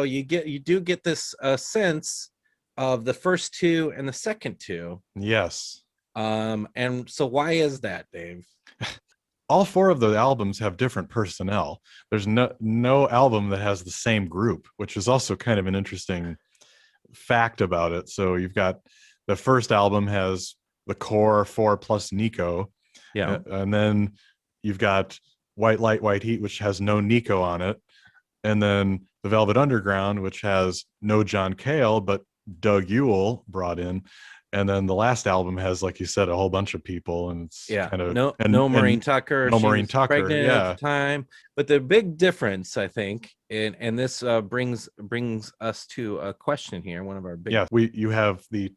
so you do get this sense of the first two and the second two. Yes. And so why is that, Dave? All four of the albums have different personnel. There's no album that has the same group, which is also kind of an interesting fact about it. So you've got the first album has the core four plus Nico. Yeah. And then you've got White Light, White Heat, which has no Nico on it. And then the Velvet Underground, which has no John Cale, but Doug Ewell brought in. And then the last album has, like you said, a whole bunch of people, and it's kind of no Maureen Tucker. No she Maureen was Tucker, pregnant at the time. But the big difference, I think, and this brings us to a question here. One of our big you have the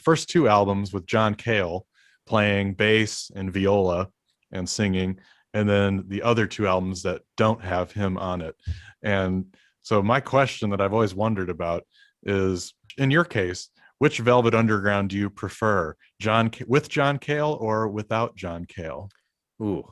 first two albums with John Cale playing bass and viola and singing, and then the other two albums that don't have him on it. And so my question that I've always wondered about is, in your case, which Velvet Underground do you prefer, with John Cale or without John Cale? Ooh,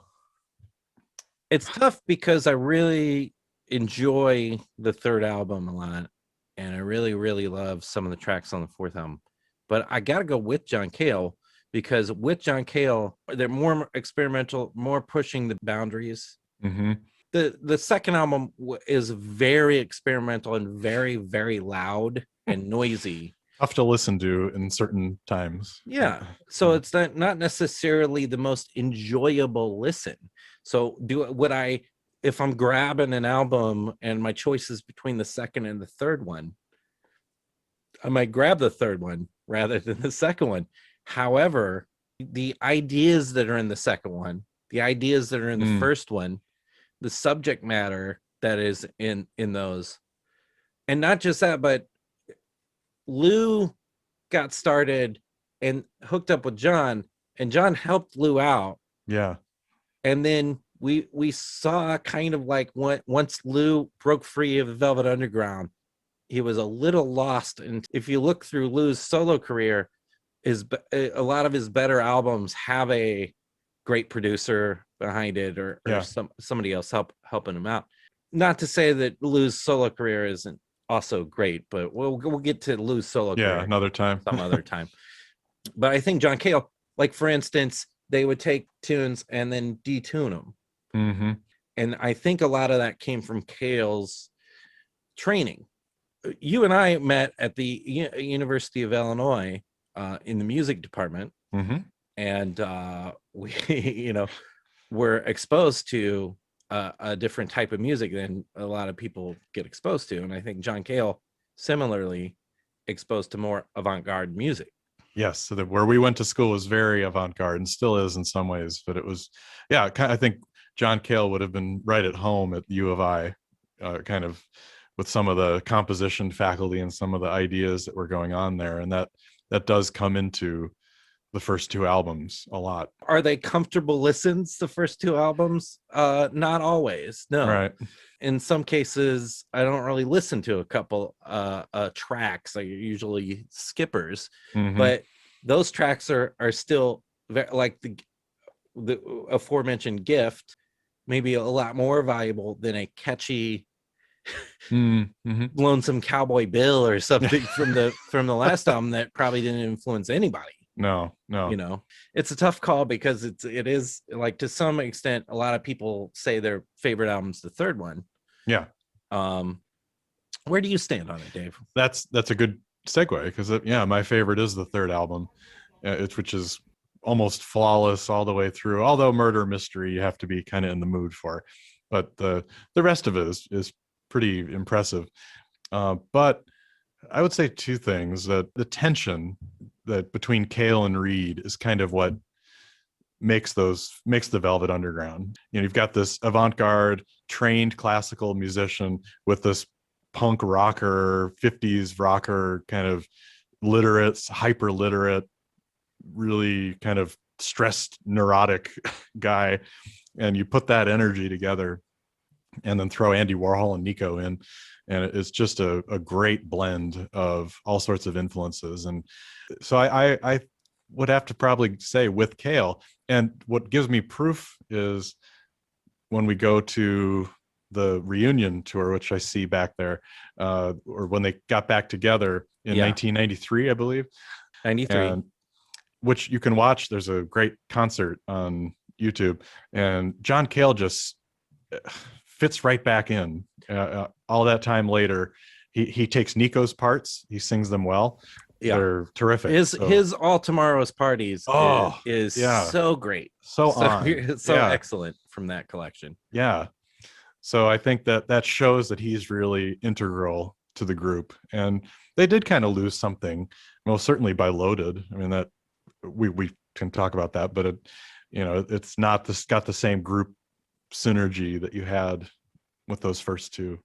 it's tough because I really enjoy the third album a lot, and I really, really love some of the tracks on the fourth album. But I got to go with John Cale, because with John Cale, they're more experimental, more pushing the boundaries. Mm-hmm. The second album is very experimental and very, very loud and noisy. Tough to listen to in certain times. Yeah. So it's not necessarily the most enjoyable listen. So if I'm grabbing an album and my choice is between the second and the third one, I might grab the third one rather than the second one. However, the ideas that are in the second one, the ideas that are in the first one, the subject matter that is in those, and not just that, but Lou got started and hooked up with John, and John helped Lou out. Yeah. And then we saw kind of like once Lou broke free of the Velvet Underground, he was a little lost. And if you look through Lou's solo career, a lot of his better albums have a great producer behind it, or somebody else helping him out. Not to say that Lou's solo career isn't also great, but we'll get to Lou's solo career another time, some other time. But I think John Cale, like for instance, they would take tunes and then detune them. Mm-hmm. And I think a lot of that came from Cale's training. You and I met at the University of Illinois in the music department. Mm-hmm. And we were exposed to a different type of music than a lot of people get exposed to. And I think John Cale similarly exposed to more avant-garde music. Yes, so where we went to school was very avant-garde and still is in some ways, but it was, I think John Cale would have been right at home at U of I, kind of with some of the composition faculty and some of the ideas that were going on there. And that does come into the first two albums a lot. Are they comfortable listens, the first two albums? Not always, no. Right. In some cases, I don't really listen to a couple tracks. I usually skippers, but those tracks are still very, like the aforementioned Gift, maybe a lot more valuable than a catchy Lonesome Cowboy Bill or something from the last album that probably didn't influence anybody. No. It's a tough call, because it is like, to some extent, a lot of people say their favorite album's the third one. Yeah. Where do you stand on it, Dave? That's a good segue, because my favorite is the third album, which is almost flawless all the way through. Although Murder Mystery you have to be kind of in the mood for, but the rest of it is pretty impressive. But I would say two things: that the tension that between Cale and Reed is kind of what makes the Velvet Underground. You've got this avant-garde trained classical musician with this punk rocker, 50s rocker, kind of hyper literate, really kind of stressed, neurotic guy, and you put that energy together and then throw Andy Warhol and Nico in, and it's just a great blend of all sorts of influences. And so I would have to probably say with Cale. And what gives me proof is when we go to the reunion tour, which I see back there, or when they got back together in 1993, I believe. 93. And which you can watch. There's a great concert on YouTube, and John Cale just fits right back in. All that time later, he takes Nico's parts, he sings them well. Yeah, they're terrific. His All Tomorrow's Parties is yeah, so great, so so excellent from that collection. Yeah, so I think that shows that he's really integral to the group, and they did kind of lose something, most certainly by Loaded. I mean, that we can talk about that, but it's not got the same group synergy that you had with those first two.